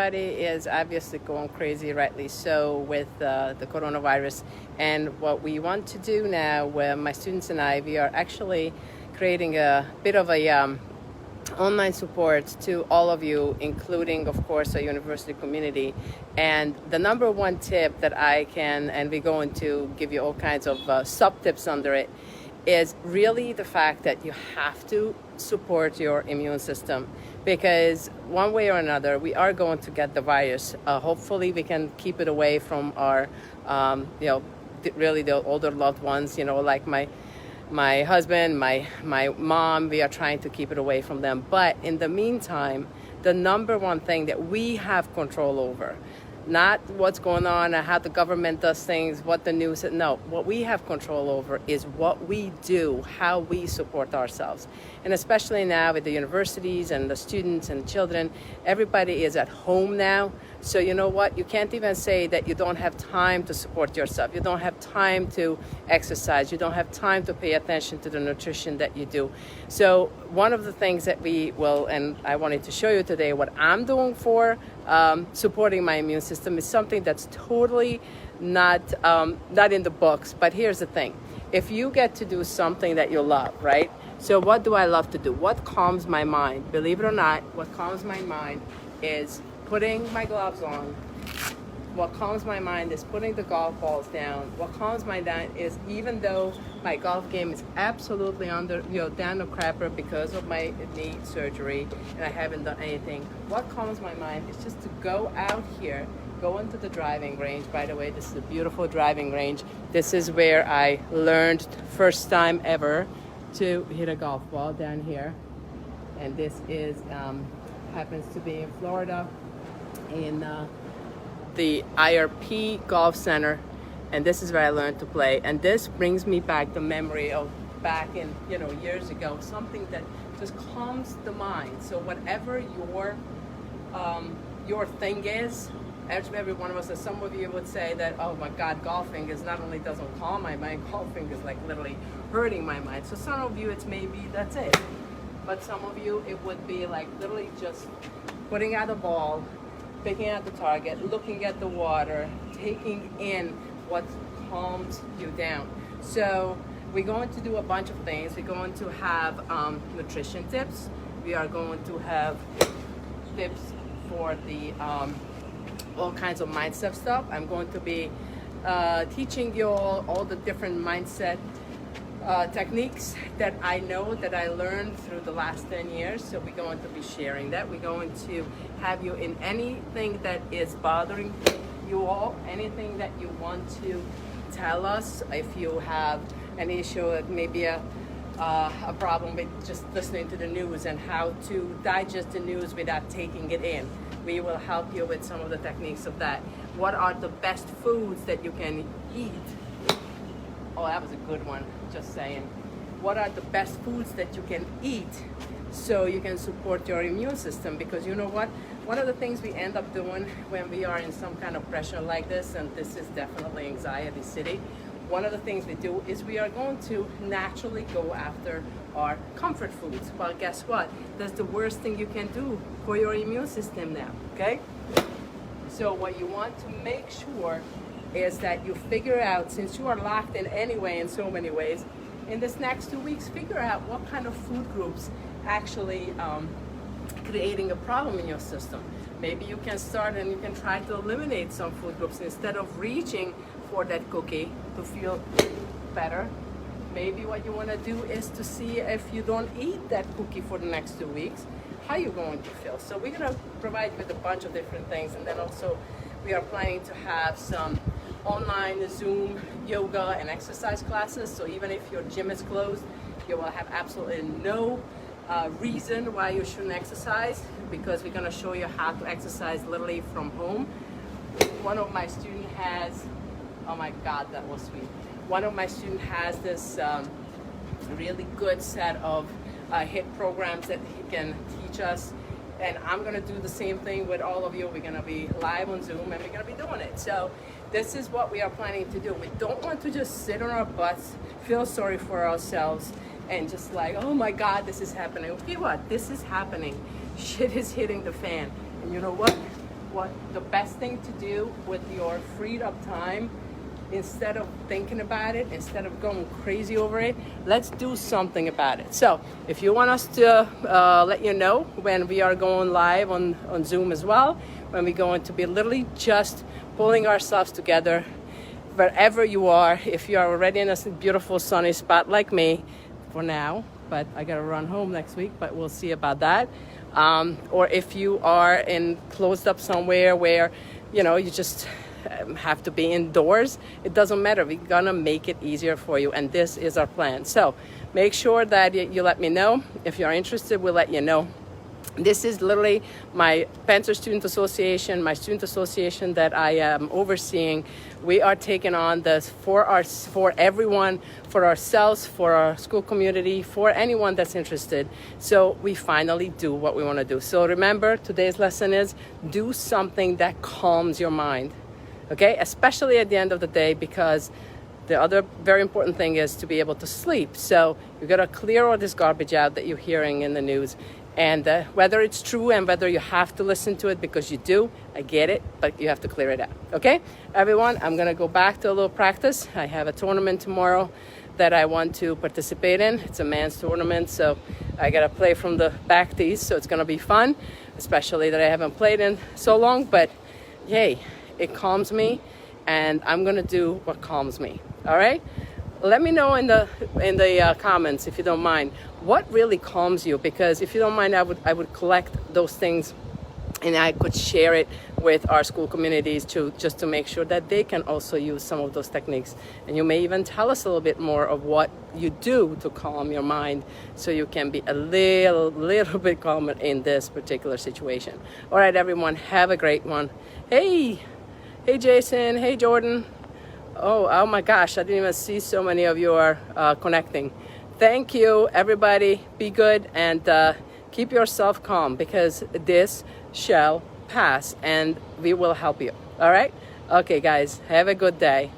everybody is obviously going crazy, rightly so, with the coronavirus. And what we want to do now, where my students and I, we are actually creating a bit of a online support to all of you, including, of course, our university community. And the number one tip that I can, and we're going to give you all kinds of sub-tips under it, is really the fact that you have to support your immune system, because one way or another we are going to get the virus. Hopefully we can keep it away from our really the older loved ones, like my husband, my mom. We are trying to keep it away from them, but in the meantime, the number one thing that we have control over, not what's going on and how the government does things, what the news, no, what we have control over is what we do, how we support ourselves. And especially now with the universities and the students and children, everybody is at home now. So you know what? You can't even say that you don't have time to support yourself. You don't have time to exercise. You don't have time to pay attention to the nutrition that you do. So one of the things that we will, and I wanted to show you today, what I'm doing for supporting my immune system is something that's totally not in the books. But here's the thing. If you get to do something that you love, right? So what do I love to do? What calms my mind? Believe it or not, what calms my mind is putting my gloves on. What calms my mind is putting the golf balls down. What calms my mind is, even though my golf game is absolutely down the crapper because of my knee surgery and I haven't done anything, what calms my mind is just to go out here, go into the driving range. By the way, this is a beautiful driving range. This is where I learned first time ever to hit a golf ball, down here. And this is happens to be in Florida, in the IRP Golf Center, and this is where I learned to play. And this brings me back the memory of back in years ago, something that just calms the mind. So whatever your thing is, every one of us, as some of you would say that, oh my God, golfing is not only doesn't calm my mind, golfing is like literally hurting my mind. So some of you, it's maybe that's it, but some of you it would be like literally just putting out a ball, picking out the target, looking at the water, taking in what calms you down. So we're going to do a bunch of things. We're going to have nutrition tips. We are going to have tips for the all kinds of mindset stuff. I'm going to be teaching you all the different mindset techniques that I know that I learned through the last 10 years. So we're going to be sharing that. We're going to have you in anything that is bothering you all, anything that you want to tell us. If you have an issue, maybe a problem with just listening to the news and how to digest the news without taking it in, we will help you with some of the techniques of that. What are the best foods that you can eat? Oh, that was a good one, just saying. What are the best foods that you can eat so you can support your immune system? Because you know what? One of the things we end up doing when we are in some kind of pressure like this, and this is definitely anxiety city, one of the things we do is we are going to naturally go after our comfort foods. Well, guess what? That's the worst thing you can do for your immune system now, okay? So what you want to make sure is that you figure out, since you are locked in anyway in so many ways, in this next 2 weeks, figure out what kind of food groups actually creating a problem in your system. Maybe you can start and you can try to eliminate some food groups instead of reaching for that cookie to feel better. Maybe what you want to do is to see if you don't eat that cookie for the next 2 weeks, how you're going to feel. So we're going to provide you with a bunch of different things, and then also we are planning to have some online Zoom yoga and exercise classes. So even if your gym is closed, you will have absolutely no reason why you shouldn't exercise, because we're going to show you how to exercise literally from home. One of my students has, oh my God, that was sweet. One of my students has this really good set of HIIT programs that he can teach us. And I'm going to do the same thing with all of you. We're going to be live on Zoom and we're going to be doing it. So this is what we are planning to do. We don't want to just sit on our butts, feel sorry for ourselves, and just like, oh my God, this is happening. Okay, what? This is happening. Shit is hitting the fan. And you know what? what the best thing to do with your freed up time. Instead of thinking about it, instead of going crazy over it, let's do something about it. So if you want us to let you know when we are going live on Zoom as well, when we're going to be literally just pulling ourselves together wherever you are. If you are already in a beautiful sunny spot like me for now, but I gotta run home next week, but we'll see about that. Or if you are in closed up somewhere where, you know, you just have to be indoors, it doesn't matter. We're gonna make it easier for you, and this is our plan. So make sure that you let me know. If you're interested, we'll let you know. This is literally my Panther Student Association, my student association that I am overseeing. We are taking on this for everyone, for ourselves, for our school community, for anyone that's interested. So we finally do what we want to do. So remember, today's lesson is do something that calms your mind. Okay, especially at the end of the day, because the other very important thing is to be able to sleep. So you got to clear all this garbage out that you're hearing in the news. And whether it's true and whether you have to listen to it, because you do, I get it, but you have to clear it out. Okay, everyone, I'm going to go back to a little practice. I have a tournament tomorrow that I want to participate in. It's a man's tournament, so I got to play from the back tees. So it's going to be fun, especially that I haven't played in so long. But yay. It calms me, and I'm gonna do what calms me. All right, let me know in the comments, if you don't mind, what really calms you, because if you don't mind, I would collect those things and I could share it with our school communities just to make sure that they can also use some of those techniques. And you may even tell us a little bit more of what you do to calm your mind, so you can be a little bit calmer in this particular situation. All right, everyone, have a great one. Hey Jason, hey Jordan. Oh my gosh, I didn't even see so many of you are connecting. Thank you, everybody. Be good and keep yourself calm, because this shall pass and we will help you. All right? Okay, guys, have a good day.